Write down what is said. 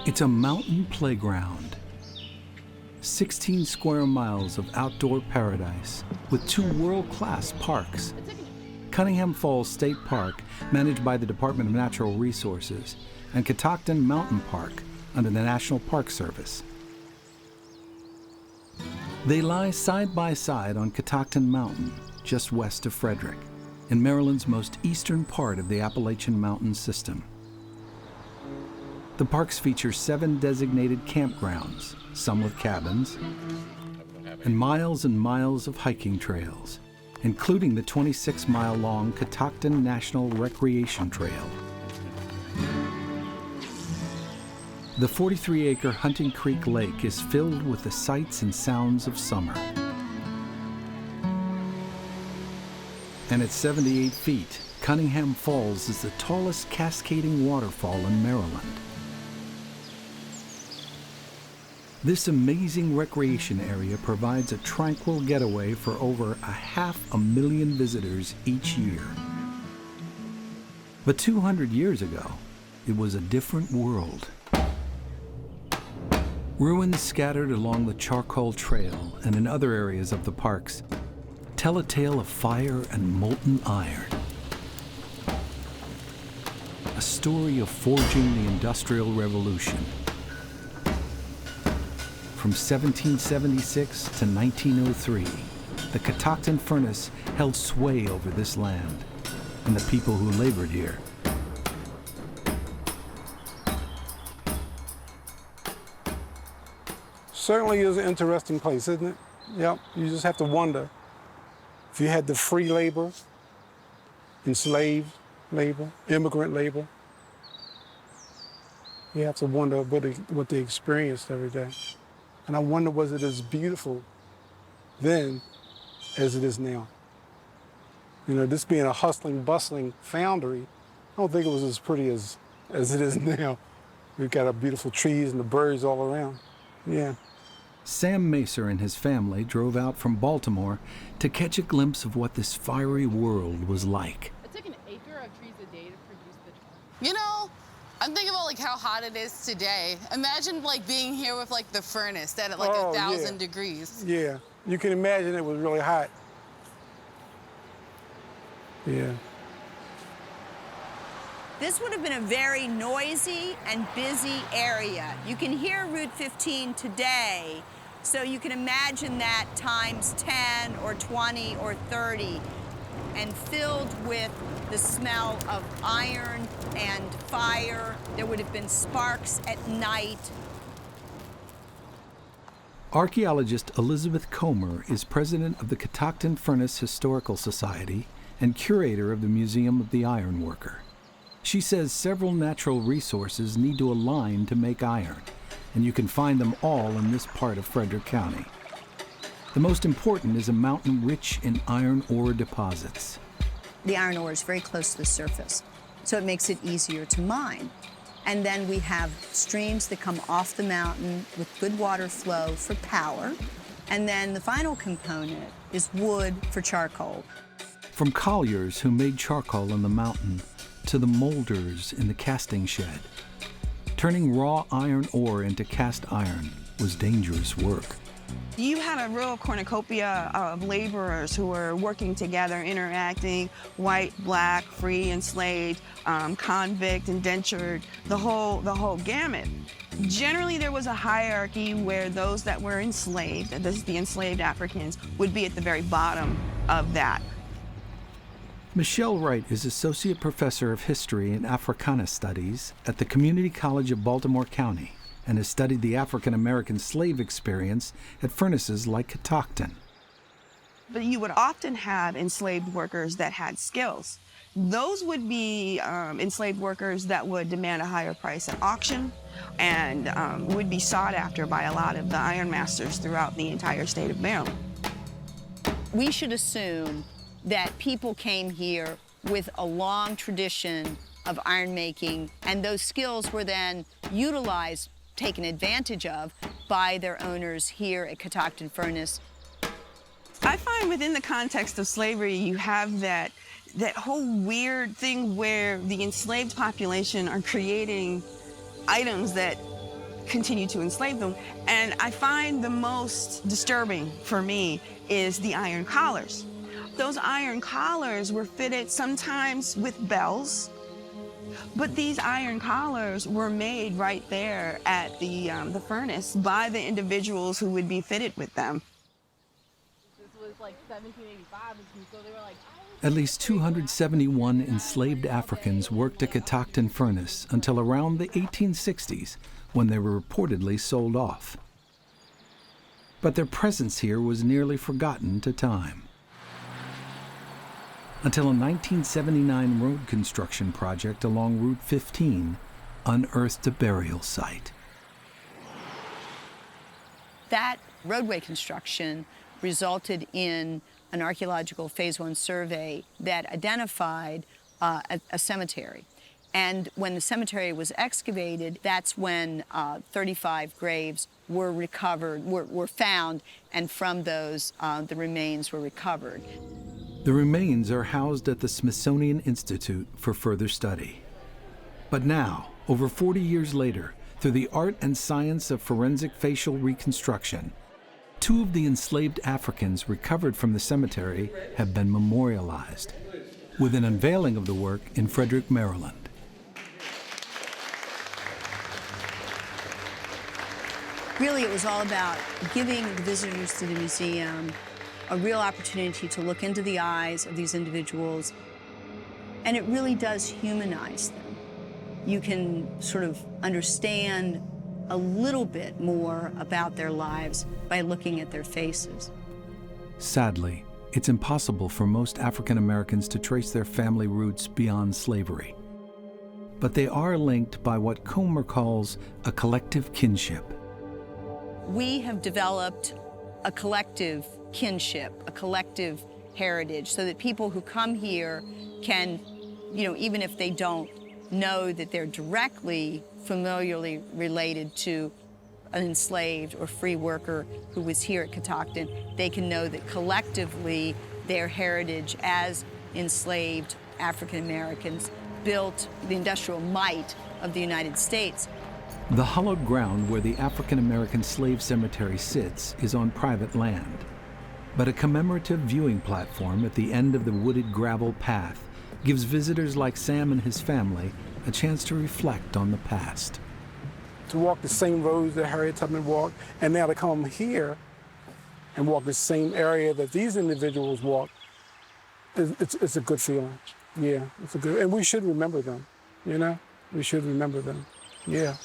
It's a mountain playground. 16 square miles of outdoor paradise with 2 world-class parks. Cunningham Falls State Park, managed by the Department of Natural Resources, and Catoctin Mountain Park under the National Park Service. They lie side by side on Catoctin Mountain, just west of Frederick, in Maryland's most eastern part of the Appalachian Mountain system. The parks feature 7 designated campgrounds, some with cabins, and miles of hiking trails, including the 26-mile-long Catoctin National Recreation Trail. The 43-acre Hunting Creek Lake is filled with the sights and sounds of summer. And at 78 feet, Cunningham Falls is the tallest cascading waterfall in Maryland. This amazing recreation area provides a tranquil getaway for over 500,000 visitors each year. But 200 years ago, it was a different world. Ruins scattered along the Charcoal Trail and in other areas of the parks tell a tale of fire and molten iron. A story of forging the Industrial Revolution. From 1776 to 1903, the Catoctin Furnace held sway over this land and the people who labored here. Certainly is an interesting place, isn't it? Yep, you just have to wonder if you had the free labor, enslaved labor, immigrant labor. You have to wonder what they experienced every day. And I wonder, was it as beautiful then as it is now? You know, this being a hustling, bustling foundry, I don't think it was as pretty as it is now. We've got our beautiful trees and the birds all around. Yeah. Sam Macer and his family drove out from Baltimore to catch a glimpse of what this fiery world was like. It took an acre of trees a day to produce the charcoal. You know, I'm thinking about like how hot it is today. Imagine like being here with like the furnace at like 1,000 degrees. Yeah, you can imagine it was really hot. Yeah. This would have been a very noisy and busy area. You can hear Route 15 today, so you can imagine that times 10 or 20 or 30, and filled with the smell of iron and fire. There would have been sparks at night. Archaeologist Elizabeth Comer is president of the Catoctin Furnace Historical Society and curator of the Museum of the Iron Worker. She says several natural resources need to align to make iron, and you can find them all in this part of Frederick County. The most important is a mountain rich in iron ore deposits. The iron ore is very close to the surface, so it makes it easier to mine. And then we have streams that come off the mountain with good water flow for power. And then the final component is wood for charcoal. From colliers who made charcoal in the mountain to the molders in the casting shed, turning raw iron ore into cast iron was dangerous work. You had a real cornucopia of laborers who were working together, interacting, white, black, free, enslaved, convict, indentured, the whole gamut. Generally, there was a hierarchy where those that were enslaved, this is the enslaved Africans, would be at the very bottom of that. Michelle Wright is Associate Professor of History and Africana Studies at the Community College of Baltimore County and has studied the African-American slave experience at furnaces like Catoctin. But you would often have enslaved workers that had skills. Those would be enslaved workers that would demand a higher price at auction and would be sought after by a lot of the iron masters throughout the entire state of Maryland. We should assume that people came here with a long tradition of iron making, and those skills were then utilized, taken advantage of by their owners here at Catoctin Furnace. I find within the context of slavery, you have that whole weird thing where the enslaved population are creating items that continue to enslave them. And I find the most disturbing for me is the iron collars. Those iron collars were fitted sometimes with bells, but these iron collars were made right there at the furnace by the individuals who would be fitted with them. This was like 1785, so they were like, At least 271 enslaved Africans worked at Catoctin Furnace until around the 1860s, when they were reportedly sold off. But their presence here was nearly forgotten to time, until a 1979 road construction project along Route 15 unearthed a burial site. That roadway construction resulted in an archaeological phase 1 survey that identified a cemetery. And when the cemetery was excavated, that's when 35 graves were recovered, were found, and from those, the remains were recovered. The remains are housed at the Smithsonian Institute for further study. But now, over 40 years later, through the art and science of forensic facial reconstruction, 2 of the enslaved Africans recovered from the cemetery have been memorialized, with an unveiling of the work in Frederick, Maryland. Really, it was all about giving the visitors to the museum a real opportunity to look into the eyes of these individuals, and it really does humanize them. You can sort of understand a little bit more about their lives by looking at their faces. Sadly, it's impossible for most African Americans to trace their family roots beyond slavery. But they are linked by what Comer calls a collective kinship. We have developed a collective kinship, a collective heritage, so that people who come here can, even if they don't know that they're directly familiarly related to an enslaved or free worker who was here at Catoctin, they can know that collectively their heritage as enslaved African Americans built the industrial might of the United States. The hollowed ground where the African American slave cemetery sits is on private land. But a commemorative viewing platform at the end of the wooded gravel path gives visitors like Sam and his family a chance to reflect on the past. To walk the same roads that Harriet Tubman walked, and now to come here and walk the same area that these individuals walked, it's a good feeling. Yeah, it's a good, and we should remember them, we should remember them, yeah.